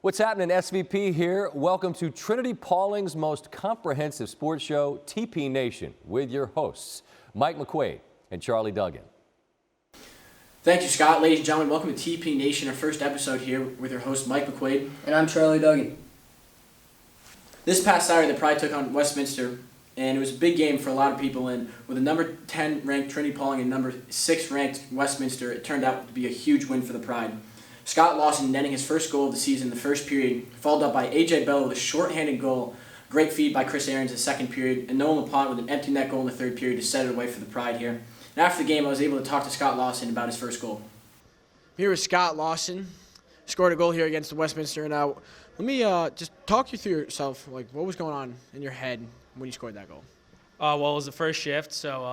What's happening, SVP here? Welcome to Trinity-Pawling's most comprehensive sports show, TP Nation, with your hosts, Mike McQuade and Charlie Duggan. Thank you, Scott. Ladies and gentlemen, welcome to TP Nation, our first episode here with your host, Mike McQuade. And I'm Charlie Duggan. This past Saturday, the Pride took on Westminster, and it was a big game for a lot of people. And with the number 10 ranked Trinity-Pawling and number 6 ranked Westminster, it turned out to be a huge win for the Pride. Scott Lawson netting his first goal of the season in the first period, followed up by A.J. Bell with a short-handed goal, great feed by Chris Aarons in the second period, and Nolan LaPont with an empty net goal in the third period to set it away for the Pride here. And after the game, I was able to talk to Scott Lawson about his first goal. Here is Scott Lawson, scored a goal here against Westminster. Now, let me just talk you through yourself, like what was going on in your head when you scored that goal? Well, it was the first shift, so,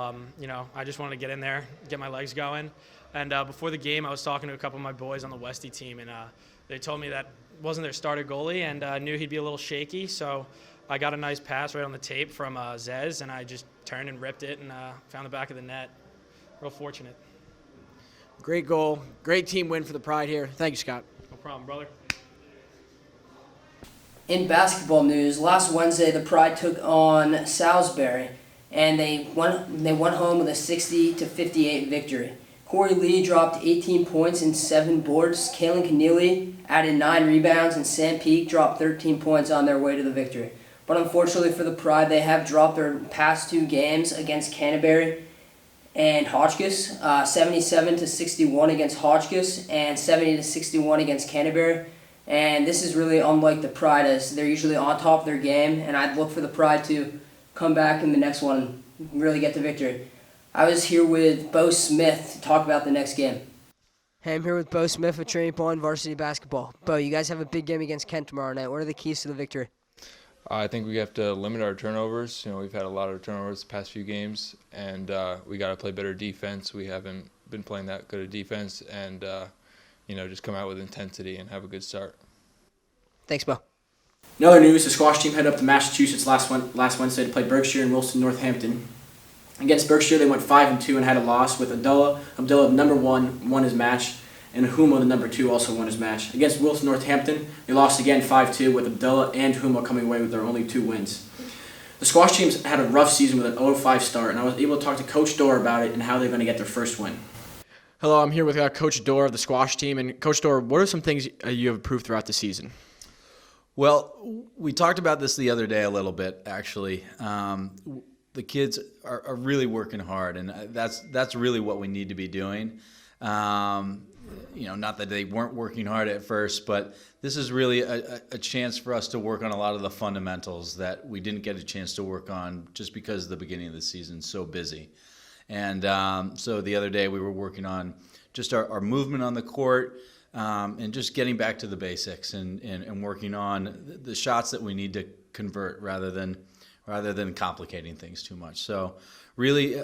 I just wanted to get in there, get my legs going. And before the game, I was talking to a couple of my boys on the Westie team, and they told me that wasn't their starter goalie, and I knew he'd be a little shaky. So I got a nice pass right on the tape from Zez, and I just turned and ripped it and found the back of the net. Real fortunate. Great goal. Great team win for the Pride here. Thank you, Scott. No problem, brother. In basketball news, last Wednesday the Pride took on Salisbury, and they went home with a 60-58 victory. Corey Lee dropped 18 points and 7 boards. Kalen Keneally added 9 rebounds, and Sam Peake dropped 13 points on their way to the victory. But unfortunately for the Pride, they have dropped their past 2 games against Canterbury and Hotchkiss, 77-61 against Hotchkiss and 70-61 against Canterbury. And this is really unlike the Pride, as they're usually on top of their game, and I'd look for the Pride to come back in the next one and really get the victory. I was here with Bo Smith to talk about the next game. Hey, I'm here with Bo Smith of Trinity-Pawling varsity basketball. Bo, you guys have a big game against Kent tomorrow night. What are the keys to the victory? I think we have to limit our turnovers. We've had a lot of turnovers the past few games, and we got to play better defense. We haven't been playing that good of defense, and just come out with intensity and have a good start. Thanks, Bo. In other news, the squash team headed up to Massachusetts last Wednesday to play Berkshire and Wilson Northampton. Against Berkshire, they went 5-2 and had a loss, with Abdullah, number 1, won his match, and Huma, the number 2, also won his match. Against Wilson Northampton, they lost again 5-2, with Abdullah and Huma coming away with their only 2 wins. The squash teams had a rough season with an 0-5 start, and I was able to talk to Coach Dorr about it and how they're going to get their first win. Hello, I'm here with Coach Dorr of the squash team. And Coach Dorr, what are some things you have improved throughout the season? Well, we talked about this the other day a little bit, actually. The kids are really working hard, and that's really what we need to be doing. Not that they weren't working hard at first, but this is really a chance for us to work on a lot of the fundamentals that we didn't get a chance to work on just because the beginning of the season's so busy. And so the other day we were working on just our movement on the court, and just getting back to the basics and working on the shots that we need to convert rather than complicating things too much. So really,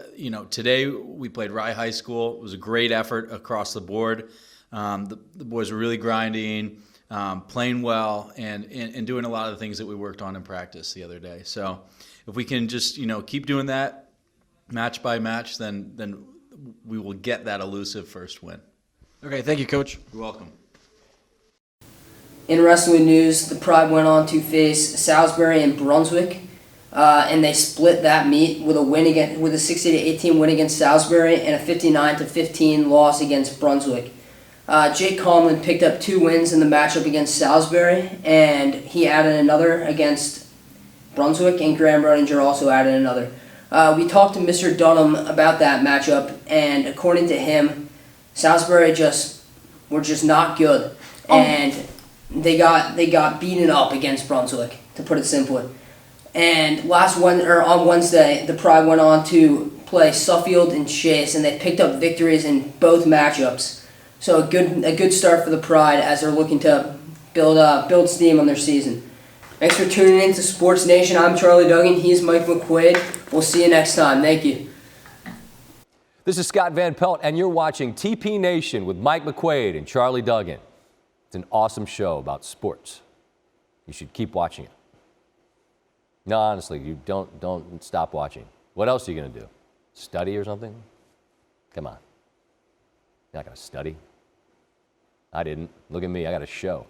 today we played Rye High School. It was a great effort across the board. The boys were really grinding, playing well, and doing a lot of the things that we worked on in practice the other day. So if we can just, keep doing that match by match, then we will get that elusive first win. Okay, thank you, Coach. You're welcome. In wrestling news, the Pride went on to face Salisbury and Brunswick, and they split that meet with a 60-18 win against Salisbury and a 59-15 loss against Brunswick. Jake Conlon picked up 2 wins in the matchup against Salisbury, and he added another against Brunswick, and Graham Rodinger also added another. We talked to Mr. Dunham about that matchup, and according to him, Salisbury were just not good, and they got beaten up against Brunswick, to put it simply. And on Wednesday, the Pride went on to play Suffield and Chase, and they picked up victories in both matchups. So a good start for the Pride as they're looking to build steam on their season. Thanks for tuning in to Sports Nation. I'm Charlie Duggan. He's Mike McQuade. We'll see you next time. Thank you. This is Scott Van Pelt, and you're watching TP Nation with Mike McQuade and Charlie Duggan. It's an awesome show about sports. You should keep watching it. No, honestly, you don't stop watching. What else are you going to do? Study or something? Come on. You're not going to study. I didn't. Look at me. I got a show.